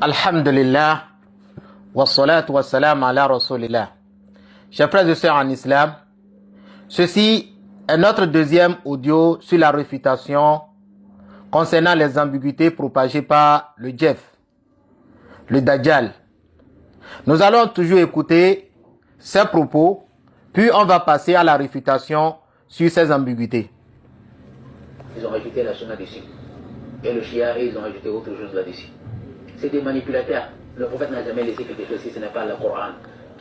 Alhamdulillah, wassalatu wassalam ala rasulillah. Chers frères et sœurs en islam, ceci est notre deuxième audio sur la réfutation concernant les ambiguïtés propagées par le Jeff, le Dajjal. Nous allons toujours écouter ces propos, puis on va passer à la réfutation sur ces ambiguïtés. Ils ont rajouté la sunna dessus. Et le shia, ils ont rajouté autre chose là-dessus. C'est des manipulateurs. Le prophète n'a jamais laissé quelque chose si ce n'est pas le Coran.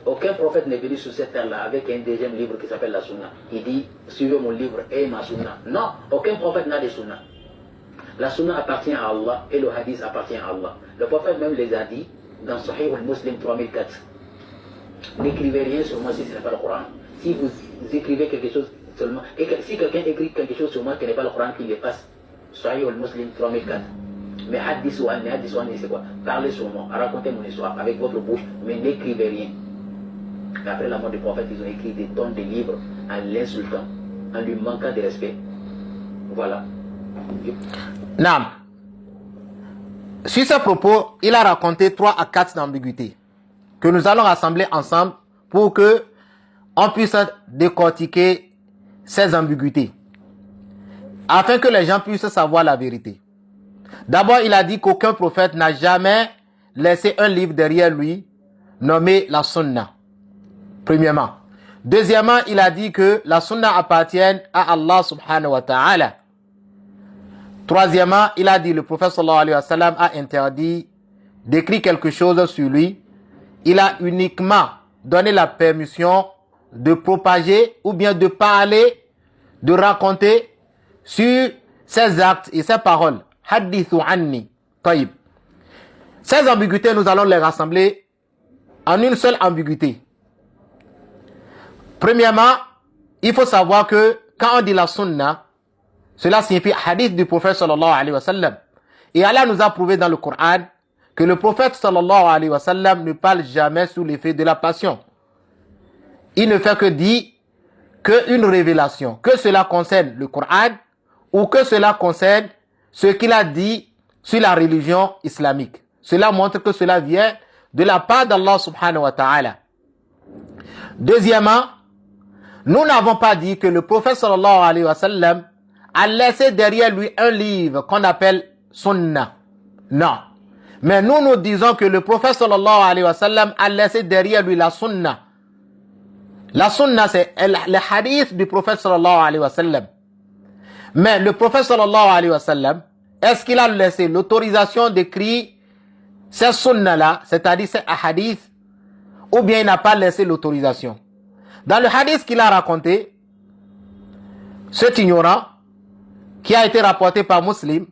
Aucun prophète n'est venu sur cette terre-là avec un deuxième livre qui s'appelle la sunna. Il dit, suivez mon livre et ma sunna. Non, aucun prophète n'a de sunna. La sunna appartient à Allah et le hadith appartient à Allah. Le prophète même les a dit dans Sahih al-Muslim 3004. N'écrivez rien sur moi si ce n'est pas le Coran. Si vous écrivez quelque chose seulement, et si quelqu'un écrit quelque chose sur moi qui n'est pas le Coran, qu'il efface. Sahih al-Muslim 3004. Mais hadith ou anni, c'est quoi? Parlez sur moi, racontez mon histoire avec votre bouche, mais n'écrivez rien. Et après la mort du prophète, ils ont écrit des tonnes de livres en l'insultant, en lui manquant de respect. Voilà. Nam. Sur ce propos, il a raconté 3 à 4 ambiguïtés que nous allons rassembler ensemble pour que on puisse décortiquer ces ambiguïtés, afin que les gens puissent savoir la vérité. D'abord, il a dit qu'aucun prophète n'a jamais laissé un livre derrière lui nommé la sunna. Premièrement. Deuxièmement, il a dit que la sunna appartient à Allah subhanahu wa ta'ala. Troisièmement, il a dit le prophète sallallahu alayhi wa sallam a interdit d'écrire quelque chose sur lui. Il a uniquement donné la permission de propager ou bien de parler, de raconter sur ses actes et ses paroles. Hadithu anni. Taïb. Ces ambiguïtés, nous allons les rassembler en une seule ambiguïté. Premièrement, il faut savoir que quand on dit la sunna, cela signifie hadith du prophète sallallahu alayhi wa sallam. Et Allah nous a prouvé dans le Coran que le prophète sallallahu alayhi wa sallam ne parle jamais sous l'effet de la passion. Il ne fait que dire qu'une révélation, que cela concerne le Coran ou que cela concerne ce qu'il a dit sur la religion islamique. Cela montre que cela vient de la part d'Allah subhanahu wa ta'ala. Deuxièmement, nous n'avons pas dit que le prophète sallallahu alayhi wa sallam a laissé derrière lui un livre qu'on appelle Sunna. Non. Mais nous disons que le prophète sallallahu alayhi wa sallam a laissé derrière lui la Sunna. La Sunna, c'est le hadith du prophète sallallahu alayhi wa sallam. Mais le prophète sallallahu alayhi wa sallam, est-ce qu'il a laissé l'autorisation d'écrire ces sunna-là, c'est-à-dire ces hadiths, ou bien il n'a pas laissé l'autorisation? Dans le hadith qu'il a raconté, cet ignorant, qui a été rapporté par Muslim,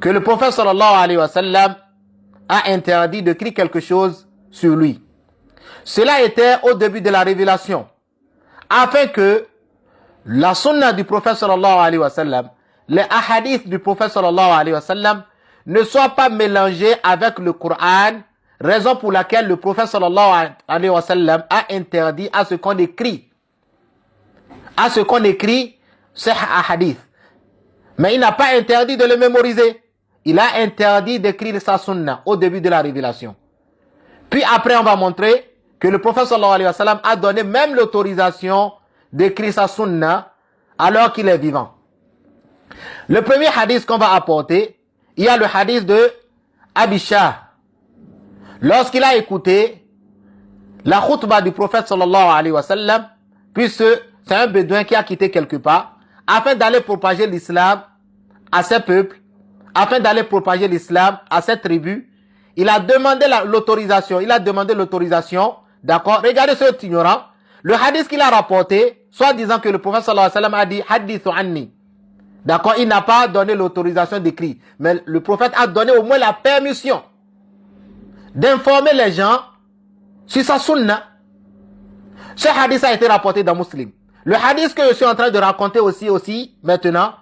que le prophète sallallahu alayhi wa sallam a interdit d'écrire quelque chose sur lui. Cela était au début de la révélation, afin que la sunna du prophète sallallahu alayhi wa sallam, les hadiths du prophète sallallahu alayhi wa sallam ne soient pas mélangés avec le Coran, raison pour laquelle le prophète sallallahu alayhi wa sallam a interdit à ce qu'on écrit. À ce qu'on écrit ces hadiths. Mais il n'a pas interdit de le mémoriser. Il a interdit d'écrire sa sunna au début de la révélation. Puis après on va montrer que le prophète sallallahu alayhi wa sallam a donné même l'autorisation d'écrire sa sunna alors qu'il est vivant. Le premier hadith qu'on va apporter, il y a le hadith de Abishah. Lorsqu'il a écouté la khutbah du prophète sallallahu alayhi wa sallam, puisque c'est un bédouin qui a quitté quelque part, afin d'aller propager l'islam à ses peuples, afin d'aller propager l'islam à ses tribus, il a demandé l'autorisation. Il a demandé l'autorisation, d'accord? Regardez ce ignorant. Le hadith qu'il a rapporté, soit disant que le prophète sallallahu alayhi wa sallam a dit hadithu anni. D'accord, il n'a pas donné l'autorisation d'écrire, mais le prophète a donné au moins la permission d'informer les gens sur sa sunna. Ce hadith a été rapporté dans Muslim. Le hadith que je suis en train de raconter aussi maintenant,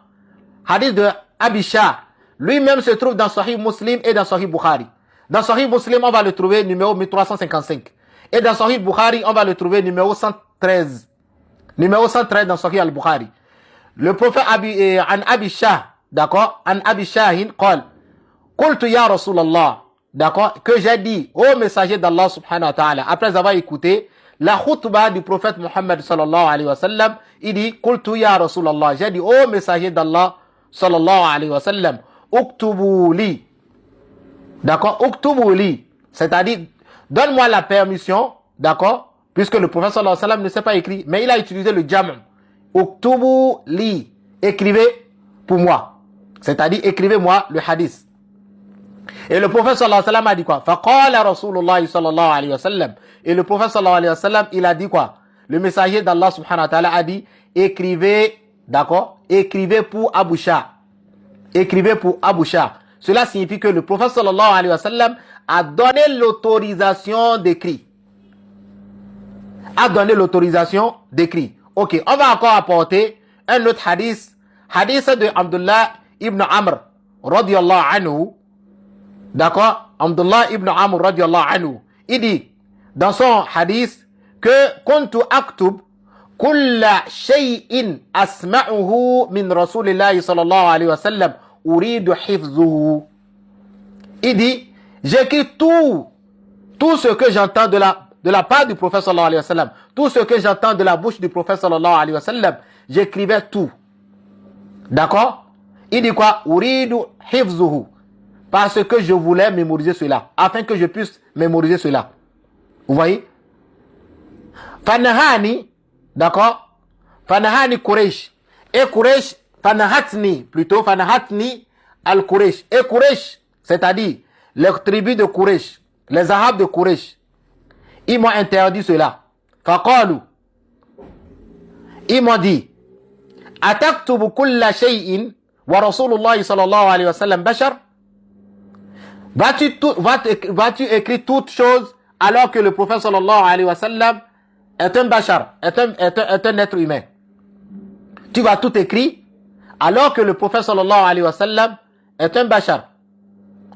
hadith de Abishah, lui-même se trouve dans Sahih Muslim et dans Sahih Bukhari. Dans Sahih Muslim, on va le trouver numéro 1355. Et dans Sahih Bukhari, on va le trouver numéro 113. Numéro 113 dans Sahih al-Bukhari. Le prophète An Abishah, d'accord, An Abishahin, قال, قلت يا رسول الله, d'accord, que j'ai dit au messager d'Allah subhanahu wa ta'ala, après avoir écouté la khutbah du prophète Muhammad sallallahu alayhi wa sallam, il dit, Qultu ya Rasulallah, j'ai dit au messager d'Allah sallallahu alayhi wa sallam, Uktubu li, d'accord, Uktubu li, c'est-à-dire, donne-moi la permission, d'accord, puisque le prophète sallallahu alayhi wa sallam ne sait pas écrire, mais il a utilisé le jam', Uktubu li, écrivez pour moi, c'est-à-dire, écrivez-moi le hadith. Et le prophète sallallahu alayhi wa sallam a dit quoi? Faqala Rasulullah sallallahu alayhi wa sallam. Et le prophète sallallahu alayhi wa sallam, il a dit quoi? Le messager d'Allah subhanahu wa ta'ala a dit, écrivez, d'accord? Écrivez pour Abu Shah. Écrivez pour Abu Shah. Cela signifie que le prophète sallallahu alayhi wa sallam a donné l'autorisation d'écrit. A donné l'autorisation d'écrit. Ok, on va encore apporter un autre hadith. Hadith de Abdullah ibn Amr, radiyallahu anhu. D'accord? Abdullah ibn Amr radiallahu anhu, il dit dans son hadith que kuntu aktub kulla shay'in asma'uhu min rasulillahi sallallahu alayhi wa sallam uridu hifzuhu. Il dit, j'écris tout ce que j'entends de la part du prophète sallallahu alayhi wa sallam, tout ce que j'entends de la bouche du prophète sallallahu alayhi wa sallam, j'écrivais tout. D'accord? Il dit quoi? Uridu hifzuhu. Parce que je voulais mémoriser cela, afin que je puisse mémoriser cela. Vous voyez? Fanahani, d'accord? Fanahani Quraysh. Et Quraysh, Fanahatni, plutôt Fanahatni al-Quraysh. Et Quraysh, c'est-à-dire les tribus de Quraysh, les Arabes de Quraysh, ils m'ont interdit cela. Faqalu. Ils m'ont dit, Ataktubu kulla shay'in wa Rasulullah sallallahu alayhi wa sallam bashar? Vas-tu écrire toutes choses alors que le prophète sallallahu alayhi wa sallam est un bashar, est un être humain? Tu vas tout écrire alors que le prophète sallallahu alayhi wa sallam est un bashar,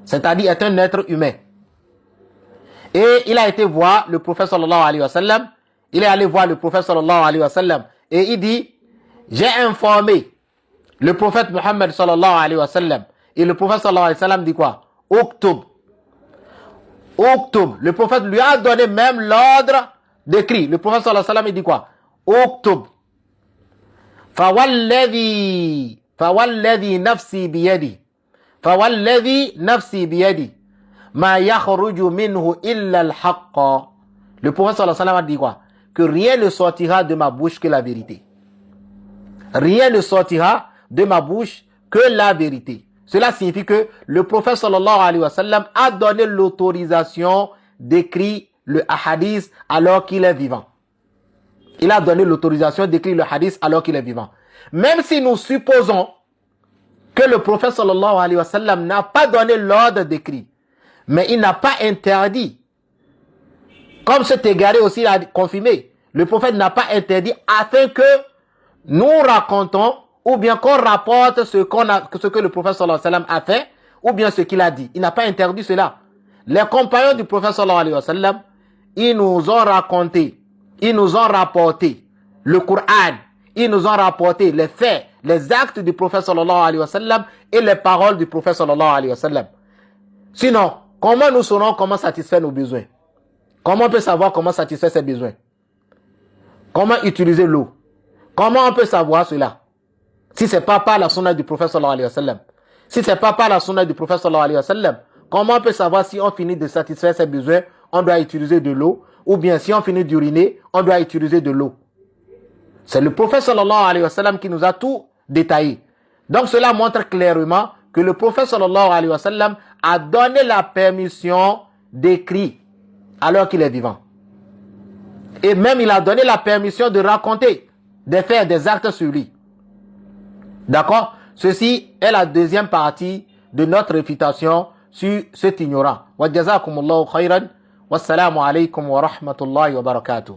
c'est-à-dire est un être humain. Et il a été voir le prophète sallallahu alayhi wa sallam, il est allé voir le prophète sallallahu alayhi wa sallam et il dit, j'ai informé le prophète Muhammad sallallahu alayhi wa sallam. Et le prophète sallallahu alayhi wa sallam dit quoi? Octobre. Le prophète lui a donné même l'ordre d'écrire. Le prophète sallallahu alayhi wa sallam il dit quoi? Octobre. Fawalladhi nafsi biyadi. Fawalladhi nafsi biyadi. Ma yakhruju minhu illa al-haqqa. Le prophète sallallahu alayhi wa sallam a dit quoi? Que rien ne sortira de ma bouche que la vérité. Rien ne sortira de ma bouche que la vérité. Cela signifie que le prophète sallallahu alayhi wa sallam a donné l'autorisation d'écrire le hadith alors qu'il est vivant. Il a donné l'autorisation d'écrire le hadith alors qu'il est vivant. Même si nous supposons que le prophète sallallahu alayhi wa sallam n'a pas donné l'ordre d'écrire, mais il n'a pas interdit. Comme cet égaré aussi l'a confirmé, le prophète n'a pas interdit afin que nous racontons ou bien qu'on rapporte ce que le prophète sallallahu alayhi wa sallam a fait, ou bien ce qu'il a dit. Il n'a pas interdit cela. Les compagnons du prophète sallallahu alayhi wa sallam, ils nous ont raconté, ils nous ont rapporté le Coran, ils nous ont rapporté les faits, les actes du prophète sallallahu alayhi wa sallam et les paroles du prophète sallallahu alayhi wa sallam. Sinon, comment nous saurons comment satisfaire nos besoins? Comment on peut savoir comment satisfaire ses besoins? Comment utiliser l'eau? Comment on peut savoir cela? Si ce n'est pas par la sunna du prophète sallallahu alayhi wa sallam. Si ce n'est pas par la sunna du prophète sallallahu alayhi wa sallam, comment on peut savoir si on finit de satisfaire ses besoins, on doit utiliser de l'eau, ou bien si on finit d'uriner, on doit utiliser de l'eau? C'est le prophète sallallahu alayhi wa sallam qui nous a tout détaillé. Donc cela montre clairement que le prophète sallallahu alayhi wa sallam a donné la permission d'écrire alors qu'il est vivant. Et même il a donné la permission de raconter, de faire des actes sur lui. D'accord? Ceci est la deuxième partie de notre réfutation sur cet ignorant. Wa jazakumullahu khayran. Wassalamu alaykum wa rahmatullahi wa barakatuh.